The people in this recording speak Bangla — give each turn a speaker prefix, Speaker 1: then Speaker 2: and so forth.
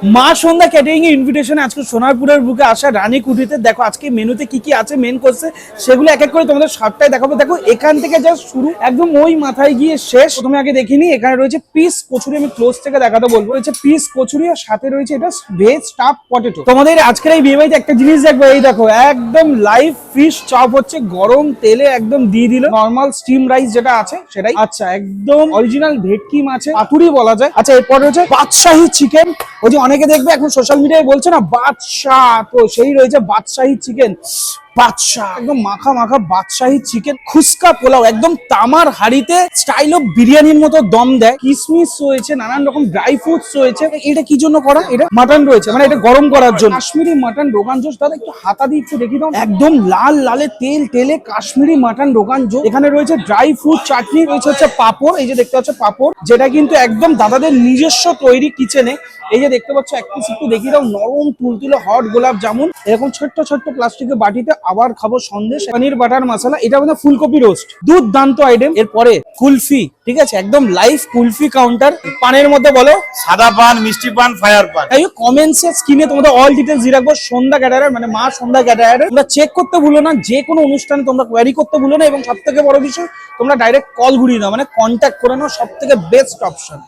Speaker 1: মা সন্ধ্যা ক্যাটারিং এর ইনভিটেশন আজকে সোনারপুরের বুকে আসা রানী কুটিতে। দেখো আজকে মেনুতে কি কি আছে, মেন কোর্সে সেগুলো এক এক করে তোমাদের সবটাই দেখাবো। দেখো এখান থেকে জাস্ট শুরু, একদম ওই মাথায় গিয়ে শেষ। প্রথমে আগে দেখিনি, এখানে রয়েছে পিস কচুরি, আমি ক্লোজ থেকে দেখাতে বলবো। রয়েছে পিস কচুরি আর সাথে রয়েছে এটা ভেজ স্টাফ পটেটো। তোমাদের আজকের এই বিয়ে বাড়িতে একটা জিনিস দেখবো, এই দেখো একদম লাইভ ফিশ চপ হচ্ছে, গরম তেলে একদম দিয়ে দিল। নর্মাল স্টিম রাইস যেটা আছে সেটাই, আচ্ছা একদম অরিজিনাল ভেটকি মাছে পাতুরি বলা যায়। আচ্ছা এরপর রয়েছে বাদশাহী চিকেন। ওই যে অনেকে দেখবে এখন সোশ্যাল মিডিয়ায় বলছে না বাদশাহ, তো সেই রয়েছে বাদশাহী চিকেন। বাদশাহ একদম মাখা মাখা বাদশাহী চিকেন। খুস্কা পোলাও একদম তামার হাড়িতে স্টাইল অফ বিরিয়ানির মতো দম দেয়। কিশমিশ রয়েছে, নানান রকম ড্রাই ফ্রুটস রয়েছে। এটা কি জন্য করা? এটা মাটন রয়েছে, মানে এটা গরম করার জন্য। কাশ্মীরি মাটন রোগান জোশ, দাদা একটু হাতা দিয়ে একটু দেখি দাও। একদম লাল লালে তেল তেলে কাশ্মীরি মাটন রোগান জোশ। এখানে রয়েছে ড্রাই ফ্রুট চাটনি, রয়েছে হচ্ছে পাপড়। এই যে দেখতে পাচ্ছ পাপড়, যেটা কিন্তু একদম দাদাদের নিজস্ব তৈরি কিচেনে। এই যে দেখতে পাচ্ছ এক পিস একটু দেখিয়ে দাও, নরম তুলতুলে হট গোলাপ জামুন। এরকম ছোট্ট ছোট্ট প্লাস্টিকের বাটিতে আবার খাবো সন্দেশ, পনির বাটার মশলা। এটা মানে ফুলকপি রোস্ট, দুর্দান্ত আইটেম। এরপরে কুলফি, ঠিক আছে একদম লাইভ কুলফি কাউন্টার। পানের মধ্যে বলো
Speaker 2: সাদা পান, মিষ্টি পান, ফায়ার পান।
Speaker 1: এই কমেন্টস এর স্ক্রিনে তোমাদের অল ডিটেইলস দিয়ে রাখবো। সন্ধ্যা ক্যাটারার মানে মা সন্ধ্যা ক্যাটারার, তোমরা চেক করতে ভুলো না। যে কোনো অনুষ্ঠানে তোমরা কোয়ারি করতে ভুলো না, এবং সব থেকে বড় বিষয় তোমরা ডাইরেক্ট কল ঘুরিয়ে দাও, মানে কন্ট্যাক্ট করে নাও, সব থেকে বেস্ট অপশন।